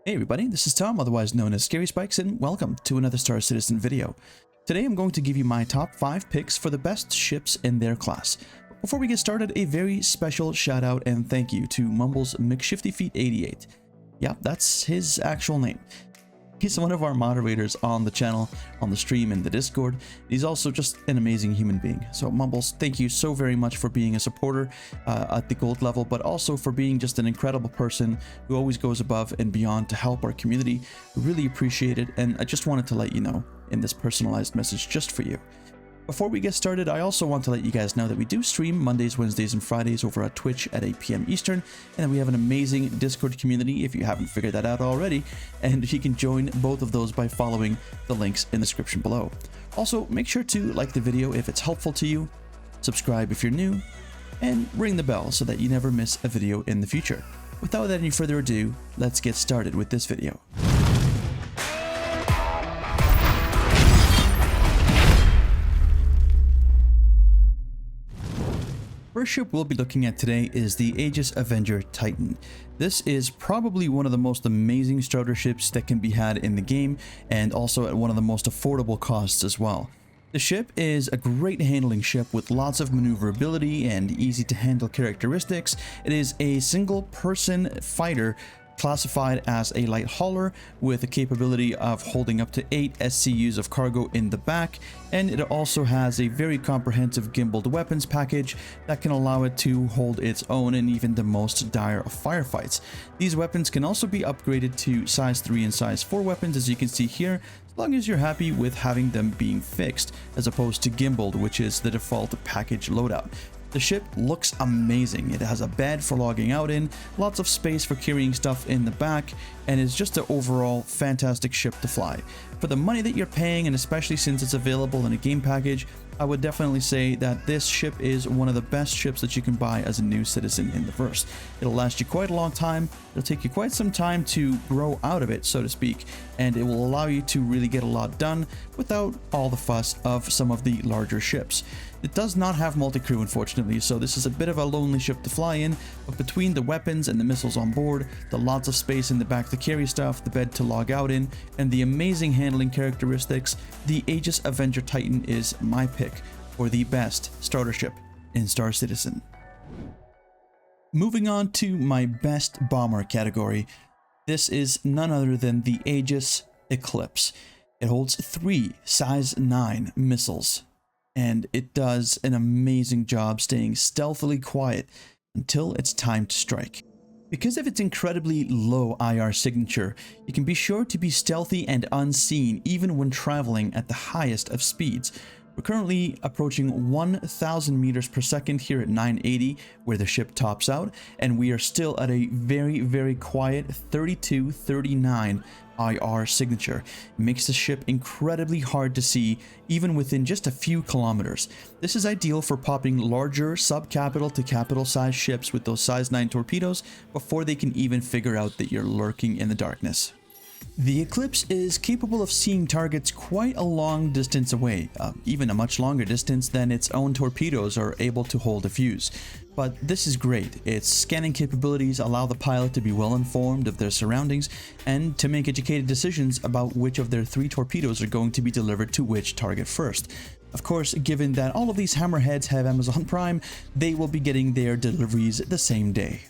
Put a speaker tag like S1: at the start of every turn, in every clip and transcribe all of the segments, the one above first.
S1: Hey everybody, this is Tom, otherwise known as Scary Spikes, and welcome to another Star Citizen video. Today I'm going to give you my top 5 picks for the best ships in their class. Before we get started, a very special shout out and thank you to Mumble's McShiftyFeet88. Yep, that's his actual name. He's one of our moderators on the channel, on the stream, and the Discord. He's also just an amazing human being. So Mumbles, thank you so very much for being a supporter at the gold level, but also for being just an incredible person who always goes above and beyond to help our community. Really appreciate it, and I just wanted to let you know in this personalized message just for you. Before we get started, I also want to let you guys know that we do stream Mondays, Wednesdays, and Fridays over at Twitch at 8 p.m. Eastern, and that we have an amazing Discord community if you haven't figured that out already, and you can join both of those by following the links in the description below. Also, make sure to like the video if it's helpful to you, subscribe if you're new, and ring the bell so that you never miss a video in the future. Without any further ado, let's get started with this video. First ship we'll be looking at today is the Aegis Avenger Titan. This is probably one of the most amazing starter ships that can be had in the game, and also at one of the most affordable costs as well. The ship is a great handling ship with lots of maneuverability and easy to handle characteristics. It is a single person fighter classified as a light hauler with the capability of holding up to 8 SCUs of cargo in the back, and it also has a very comprehensive gimbaled weapons package that can allow it to hold its own in even the most dire of firefights. These weapons can also be upgraded to size 3 and size 4 weapons, as you can see here, as long as you're happy with having them being fixed as opposed to gimbaled, which is the default package loadout. The ship looks amazing. It has a bed for logging out in, lots of space for carrying stuff in the back, and is just an overall fantastic ship to fly. For the money that you're paying, and especially since it's available in a game package, I would definitely say that this ship is one of the best ships that you can buy as a new citizen in the verse. It'll last you quite a long time, it'll take you quite some time to grow out of it, so to speak, and it will allow you to really get a lot done without all the fuss of some of the larger ships. It does not have multi-crew, unfortunately, so this is a bit of a lonely ship to fly in, but between the weapons and the missiles on board, the lots of space in the back to carry stuff, the bed to log out in, and the amazing handling characteristics, the Aegis Avenger Titan is my pick for the best starter ship in Star Citizen. Moving on to my best bomber category, this is none other than the Aegis Eclipse. It holds 3 size 9 missiles, and it does an amazing job staying stealthily quiet until it's time to strike. Because of its incredibly low IR signature, you can be sure to be stealthy and unseen even when traveling at the highest of speeds. We're currently approaching 1,000 meters per second here at 980, where the ship tops out, and we are still at a very quiet 32-39 IR signature. It makes the ship incredibly hard to see even within just a few kilometers. This is ideal for popping larger sub-capital to capital size ships with those size 9 torpedoes before they can even figure out that you're lurking in the darkness. The Eclipse is capable of seeing targets quite a long distance away, even a much longer distance than its own torpedoes are able to hold a fuse. But this is great. Its scanning capabilities allow the pilot to be well informed of their surroundings and to make educated decisions about which of their 3 torpedoes are going to be delivered to which target first. Of course, given that all of these hammerheads have Amazon Prime, they will be getting their deliveries the same day.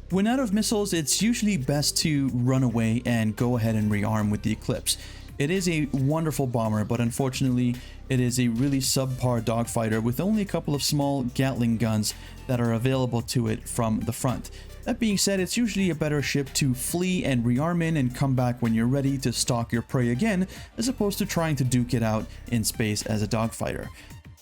S1: When out of missiles, it's usually best to run away and go ahead and rearm with the Eclipse. It is a wonderful bomber, but unfortunately, it is a really subpar dogfighter with only a couple of small Gatling guns that are available to it from the front. That being said, it's usually a better ship to flee and rearm in and come back when you're ready to stalk your prey again, as opposed to trying to duke it out in space as a dogfighter.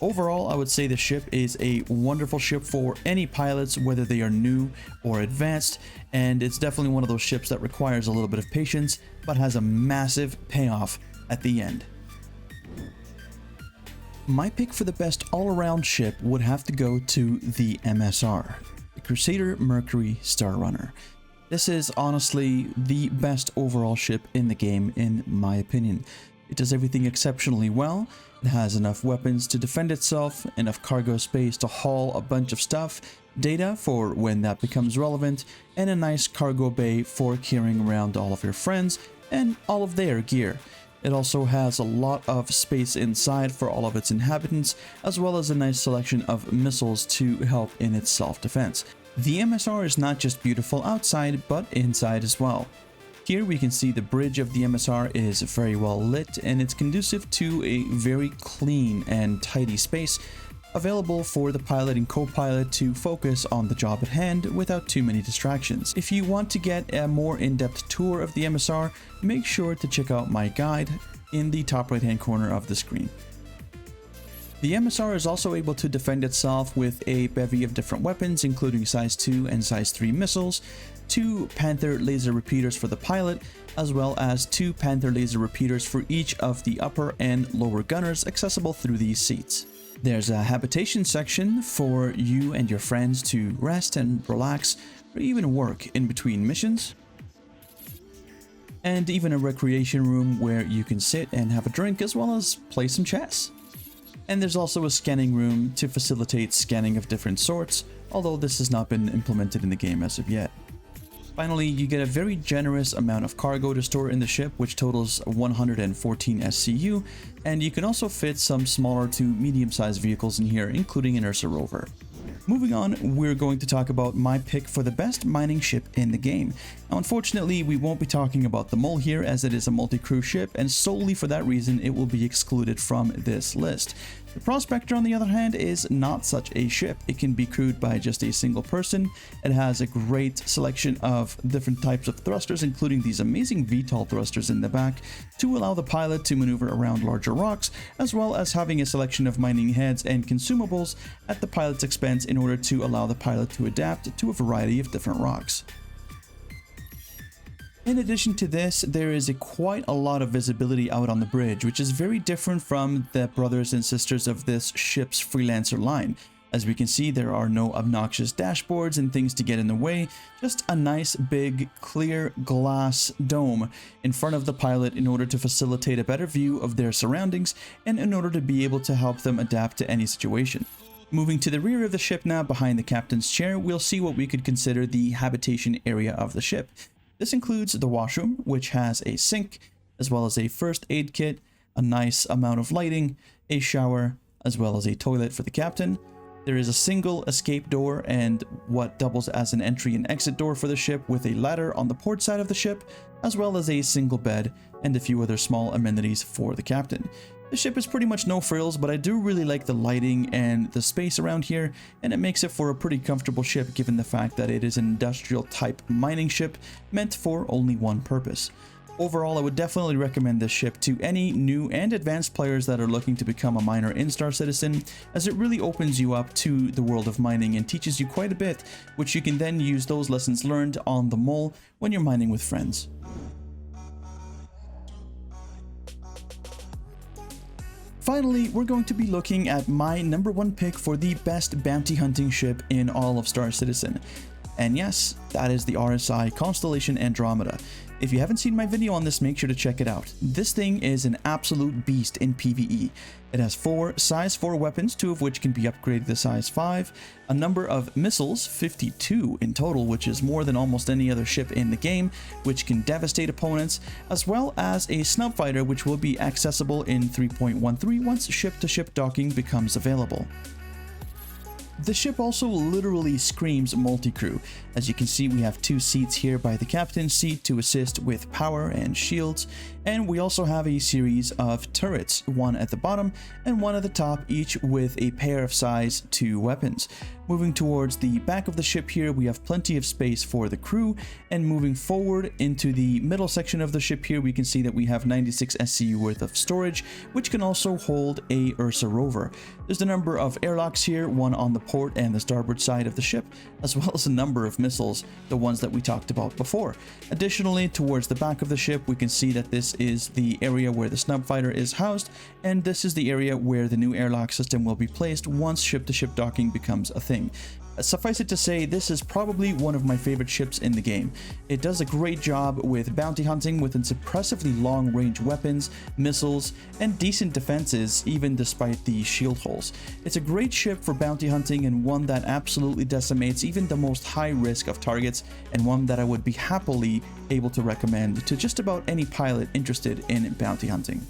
S1: Overall, I would say the ship is a wonderful ship for any pilots, whether they are new or advanced, and it's definitely one of those ships that requires a little bit of patience, but has a massive payoff at the end. My pick for the best all-around ship would have to go to the MSR, the Crusader Mercury Star Runner. This is honestly the best overall ship in the game, in my opinion. It does everything exceptionally well. It has enough weapons to defend itself, enough cargo space to haul a bunch of stuff, data for when that becomes relevant, and a nice cargo bay for carrying around all of your friends and all of their gear. It also has a lot of space inside for all of its inhabitants, as well as a nice selection of missiles to help in its self-defense. The MSR is not just beautiful outside, but inside as well. Here we can see the bridge of the MSR is very well lit, and it's conducive to a very clean and tidy space, available for the pilot and co-pilot to focus on the job at hand without too many distractions. If you want to get a more in-depth tour of the MSR, make sure to check out my guide in the top right hand corner of the screen. The MSR is also able to defend itself with a bevy of different weapons, including size 2 and size 3 missiles, 2 Panther laser repeaters for the pilot, as well as 2 Panther laser repeaters for each of the upper and lower gunners accessible through these seats. There's a habitation section for you and your friends to rest and relax, or even work in between missions. And even a recreation room where you can sit and have a drink as well as play some chess. And there's also a scanning room to facilitate scanning of different sorts, although this has not been implemented in the game as of yet. Finally, you get a very generous amount of cargo to store in the ship, which totals 114 SCU, and you can also fit some smaller to medium-sized vehicles in here, including an Ursa rover. Moving on, we're going to talk about my pick for the best mining ship in the game. Now, unfortunately, we won't be talking about the Mole here, as it is a multi-crew ship, and solely for that reason it will be excluded from this list. The Prospector, on the other hand, is not such a ship. It can be crewed by just a single person. It has a great selection of different types of thrusters, including these amazing VTOL thrusters in the back, to allow the pilot to maneuver around larger rocks, as well as having a selection of mining heads and consumables at the pilot's expense in order to allow the pilot to adapt to a variety of different rocks. In addition to this, there is quite a lot of visibility out on the bridge, which is very different from the brothers and sisters of this ship's freelancer line. As we can see, there are no obnoxious dashboards and things to get in the way, just a nice big clear glass dome in front of the pilot in order to facilitate a better view of their surroundings and in order to be able to help them adapt to any situation. Moving to the rear of the ship now, behind the captain's chair, we'll see what we could consider the habitation area of the ship. This includes the washroom, which has a sink, as well as a first aid kit, a nice amount of lighting, a shower, as well as a toilet for the captain. There is a single escape door and what doubles as an entry and exit door for the ship, with a ladder on the port side of the ship, as well as a single bed and a few other small amenities for the captain. The ship is pretty much no frills, but I do really like the lighting and the space around here, and it makes it for a pretty comfortable ship given the fact that it is an industrial type mining ship meant for only one purpose. Overall, I would definitely recommend this ship to any new and advanced players that are looking to become a miner in Star Citizen, as it really opens you up to the world of mining and teaches you quite a bit, which you can then use those lessons learned on the Mole when you're mining with friends. Finally, we're going to be looking at my #1 pick for the best bounty hunting ship in all of Star Citizen. And yes, that is the RSI Constellation Andromeda. If you haven't seen my video on this, make sure to check it out. This thing is an absolute beast in PvE. It has 4 size 4 weapons, 2 of which can be upgraded to size 5, a number of missiles, 52 in total, which is more than almost any other ship in the game, which can devastate opponents, as well as a snub fighter, which will be accessible in 3.13 once ship-to-ship docking becomes available. The ship also literally screams multi-crew. As you can see, we have 2 seats here by the captain's seat to assist with power and shields, and we also have a series of turrets, one at the bottom and one at the top, each with a pair of size 2 weapons. Moving towards the back of the ship here, we have plenty of space for the crew, and moving forward into the middle section of the ship here, we can see that we have 96 SCU worth of storage, which can also hold a Ursa rover. There's a number of airlocks here, one on the port and the starboard side of the ship, as well as a number of missiles, the ones that we talked about before. Additionally, towards the back of the ship, we can see that this is the area where the snub fighter is housed, and this is the area where the new airlock system will be placed once ship-to-ship docking becomes a thing. Suffice it to say, this is probably one of my favorite ships in the game. It does a great job with bounty hunting with its impressively long-range weapons, missiles, and decent defenses even despite the shield holes. It's a great ship for bounty hunting and one that absolutely decimates even the most high risk of targets, and one that I would be happily able to recommend to just about any pilot interested in bounty hunting.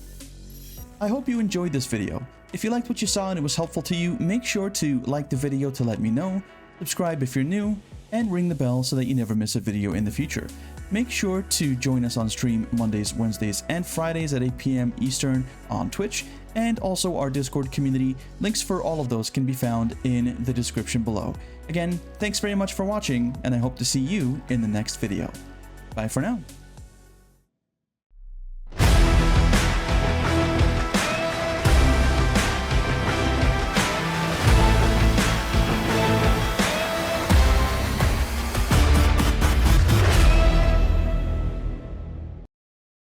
S1: I hope you enjoyed this video. If you liked what you saw and it was helpful to you, make sure to like the video to let me know, subscribe if you're new, and ring the bell so that you never miss a video in the future. Make sure to join us on stream Mondays, Wednesdays, and Fridays at 8 p.m. Eastern on Twitch, and also our Discord community. Links for all of those can be found in the description below. Again, thanks very much for watching, and I hope to see you in the next video. Bye for now.